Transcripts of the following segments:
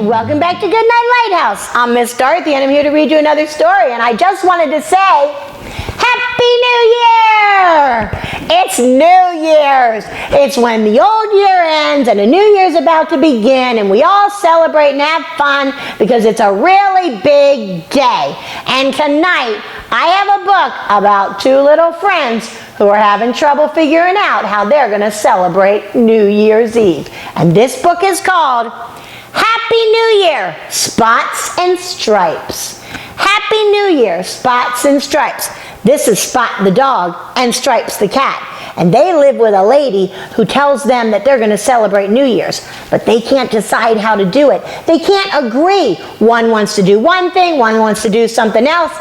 Welcome back to Goodnight Lighthouse. I'm Miss Dorothy and I'm here to read you another story. And I just wanted to say, Happy New Year! It's New Year's. It's when the old year ends and a new year's about to begin and we all celebrate and have fun because it's a really big day. And tonight, I have a book about two little friends who are having trouble figuring out how they're going to celebrate New Year's Eve. And this book is called Happy New Year, Spots and Stripes. Happy New Year, Spots and Stripes. This is Spot the dog and Stripes the cat. And they live with a lady who tells them that they're going to celebrate New Year's, but they can't decide how to do it. They can't agree. One wants to do one thing, one wants to do something else.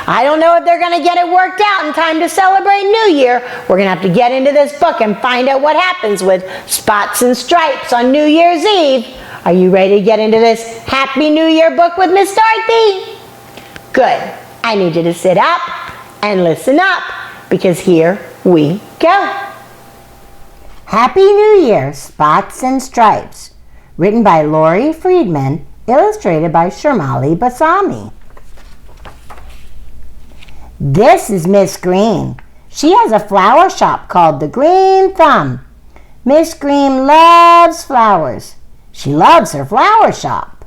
I don't know if they're going to get it worked out in time to celebrate New Year. We're going to have to get into this book and find out what happens with Spots and Stripes on New Year's Eve. Are you ready to get into this Happy New Year book with Miss Dorothy? Good. I need you to sit up and listen up because here we go. Happy New Year, Spots and Stripes. Written by Laurie Friedman, illustrated by Srimalie Bassani. This is Miss Green. She has a flower shop called the Green Thumb. Miss Green loves flowers. She loves her flower shop.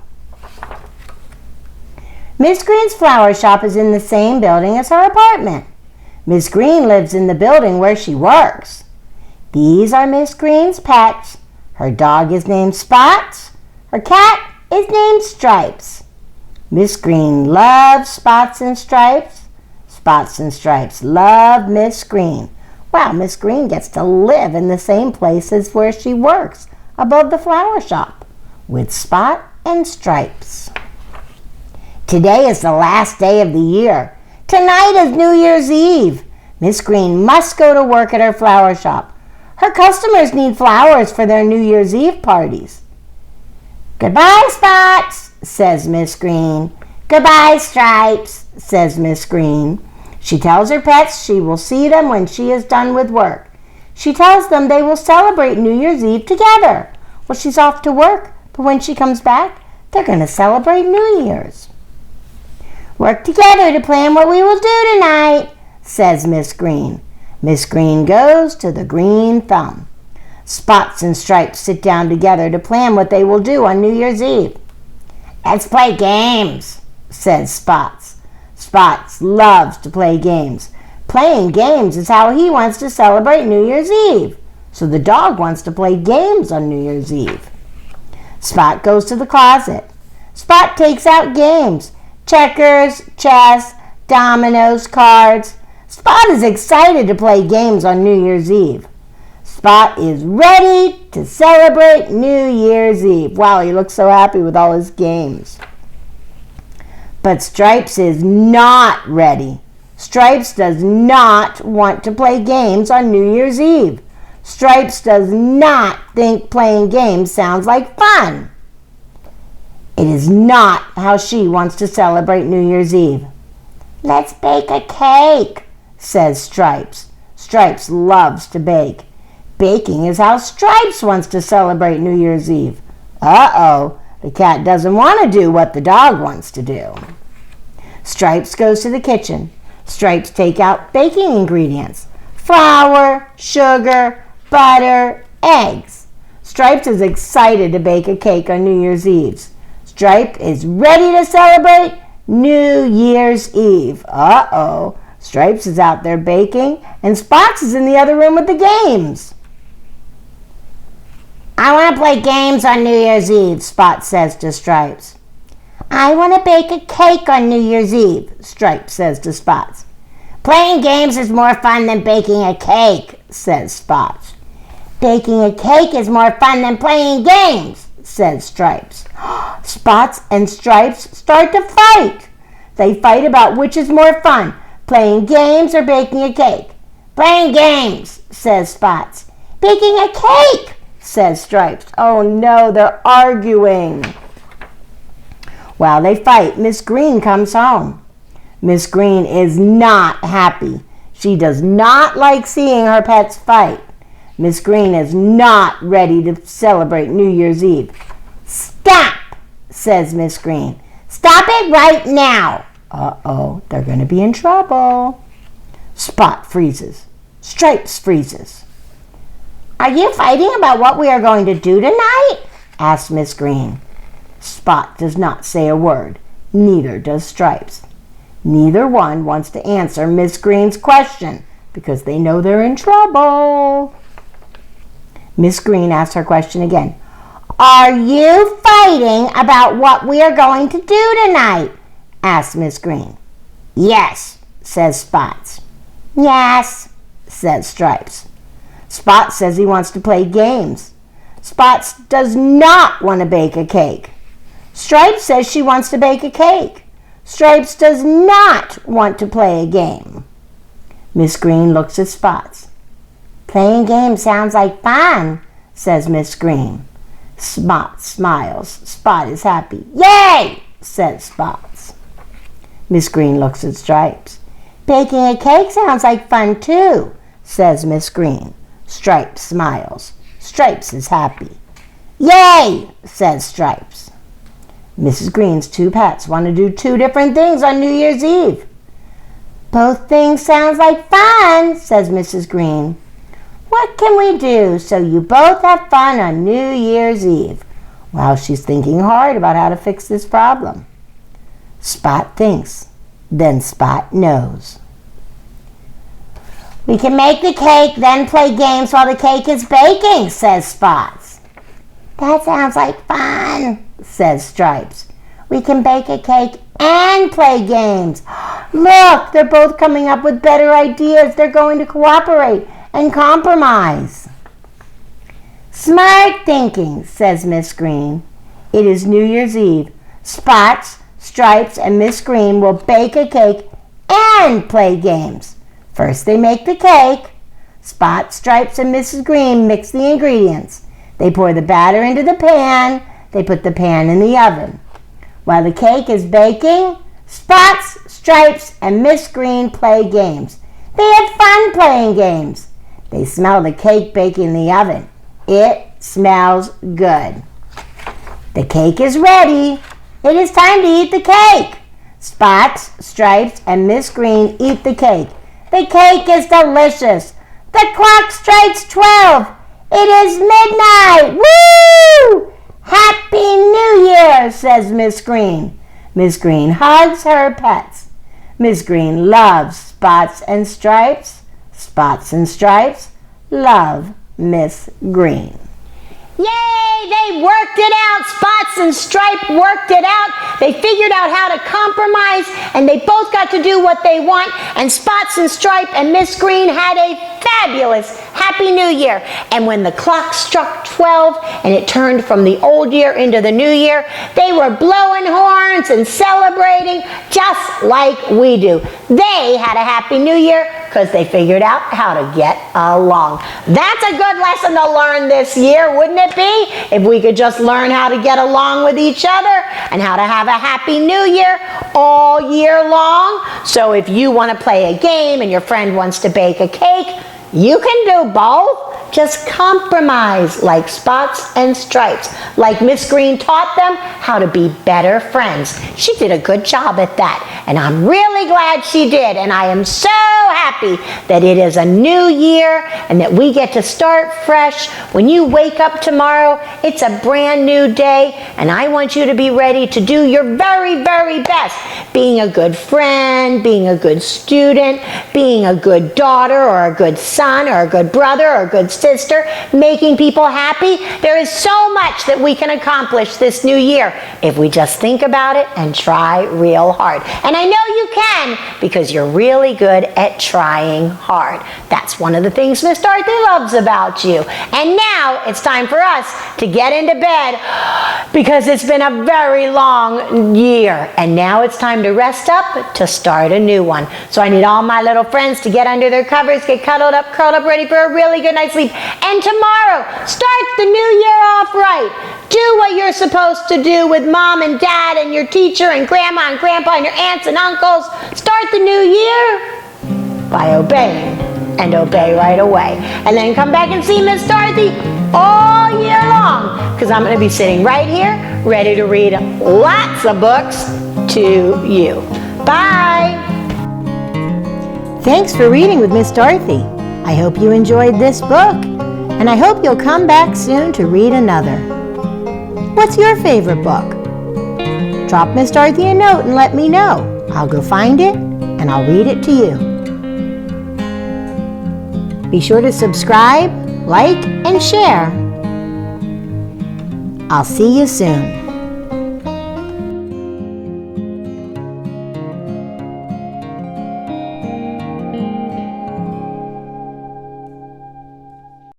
Miss Green's flower shop is in the same building as her apartment. Miss Green lives in the building where she works. These are Miss Green's pets. Her dog is named Spots. Her cat is named Stripes. Miss Green loves Spots and Stripes. Spots and Stripes love Miss Green. Wow, Miss Green gets to live in the same place as where she works, above the flower shop, with Spot and Stripes. Today is the last day of the year. Tonight is New Year's Eve. Miss Green must go to work at her flower shop. Her customers need flowers for their New Year's Eve parties. Goodbye, Spots, says Miss Green. Goodbye, Stripes, says Miss Green. She tells her pets she will see them when she is done with work. She tells them they will celebrate New Year's Eve together. Well, she's off to work, but when she comes back, they're going to celebrate New Year's. Work together to plan what we will do tonight, says Miss Green. Miss Green goes to the Green Thumb. Spots and Stripes sit down together to plan what they will do on New Year's Eve. Let's play games, says Spots. Spots loves to play games. Playing games is how he wants to celebrate New Year's Eve. So the dog wants to play games on New Year's Eve. Spot goes to the closet. Spot takes out games. Checkers, chess, dominoes, cards. Spot is excited to play games on New Year's Eve. Spot is ready to celebrate New Year's Eve. Wow, he looks so happy with all his games. But Stripes is not ready. Stripes does not want to play games on New Year's Eve. Stripes does not think playing games sounds like fun. It is not how she wants to celebrate New Year's Eve. Let's bake a cake, says Stripes. Stripes loves to bake. Baking is how Stripes wants to celebrate New Year's Eve. Uh-oh, the cat doesn't want to do what the dog wants to do. Stripes goes to the kitchen. Stripes take out baking ingredients. Flour, sugar, butter, eggs. Stripes is excited to bake a cake on New Year's Eve. Stripe is ready to celebrate New Year's Eve. Uh-oh. Stripes is out there baking, and Spots is in the other room with the games. I want to play games on New Year's Eve, Spot says to Stripes. I want to bake a cake on New Year's Eve, Stripes says to Spots. Playing games is more fun than baking a cake, says Spots. Baking a cake is more fun than playing games, says Stripes. Spots and Stripes start to fight. They fight about which is more fun, playing games or baking a cake. Playing games, says Spots. Baking a cake, says Stripes. Oh no, they're arguing. While they fight, Miss Green comes home. Miss Green is not happy. She does not like seeing her pets fight. Miss Green is not ready to celebrate New Year's Eve. Stop, says Miss Green. Stop it right now. Uh-oh, they're going to be in trouble. Spot freezes. Stripes freezes. Are you fighting about what we are going to do tonight? Asks Miss Green. Spot does not say a word. Neither does Stripes. Neither one wants to answer Miss Green's question because they know they're in trouble. Miss Green asks her question again. Are you fighting about what we are going to do tonight? Asks Miss Green. Yes, says Spots. Yes, says Stripes. Spots says he wants to play games. Spots does not want to bake a cake. Stripes says she wants to bake a cake. Stripes does not want to play a game. Miss Green looks at Spots. Playing games sounds like fun, says Miss Green. Spot smiles. Spot is happy. Yay, says Spots. Miss Green looks at Stripes. Baking a cake sounds like fun too, says Miss Green. Stripes smiles. Stripes is happy. Yay, says Stripes. Mrs. Green's two pets want to do two different things on New Year's Eve. Both things sounds like fun, says Mrs. Green. What can we do so you both have fun on New Year's Eve? Well, she's thinking hard about how to fix this problem. Spot thinks. Then Spot knows. We can make the cake, then play games while the cake is baking, says Spots. That sounds like fun, says Stripes. We can bake a cake and play games. Look, they're both coming up with better ideas. They're going to cooperate and compromise. Smart thinking, says Miss Green. It is New Year's Eve. Spots, Stripes, and Miss Green will bake a cake and play games. First they make the cake. Spot, Stripes, and Mrs. Green mix the ingredients. They pour the batter into the pan. They put the pan in the oven. While the cake is baking, Spots, Stripes, and Miss Green play games. They have fun playing games. They smell the cake baking in the oven. It smells good. The cake is ready. It is time to eat the cake. Spots, Stripes, and Miss Green eat the cake. The cake is delicious. The clock strikes 12. It is midnight. Woo! Happy New Year, says Miss Green. Miss Green hugs her pets. Miss Green loves Spots and Stripes. Spots and Stripes love Miss Green. Yay! They worked it out. Spots and Stripe worked it out. They figured out how to compromise, and they both got to do what they want. And Spots and Stripe and Miss Green had a fabulous Happy New Year. And when the clock struck 12 and it turned from the old year into the new year, they were blowing horns and celebrating just like we do. They had a Happy New Year because they figured out how to get along. That's a good lesson to learn this year, wouldn't it be? If we could just learn how to get along with each other and how to have a Happy New Year all year long. So if you want to play a game and your friend wants to bake a cake, you can do both. Just compromise like Spots and Stripes. Like Miss Green taught them how to be better friends. She did a good job at that. And I'm really glad she did. And I am so happy that it is a new year and that we get to start fresh. When you wake up tomorrow, it's a brand new day. And I want you to be ready to do your very, very best. Being a good friend, being a good student, being a good daughter or a good son or a good brother or a good sister, making people happy. There is so much that we can accomplish this new year if we just think about it and try real hard. And I know you can because you're really good at trying hard. That's one of the things Miss Dorothy loves about you. And now it's time for us to get into bed because it's been a very long year. And now it's time to rest up to start a new one. So I need all my little friends to get under their covers, get cuddled up, curled up, ready for a really good night's sleep. And tomorrow, start the new year off right. Do what you're supposed to do with mom and dad and your teacher and grandma and grandpa and your aunts and uncles. Start the new year by obeying and obey right away. And then come back and see Miss Dorothy all year long, because I'm going to be sitting right here ready to read lots of books to you. Bye! Thanks for reading with Miss Dorothy. I hope you enjoyed this book, and I hope you'll come back soon to read another. What's your favorite book? Drop Miss Dorothy a note and let me know. I'll go find it and I'll read it to you. Be sure to subscribe, like, and share. I'll see you soon.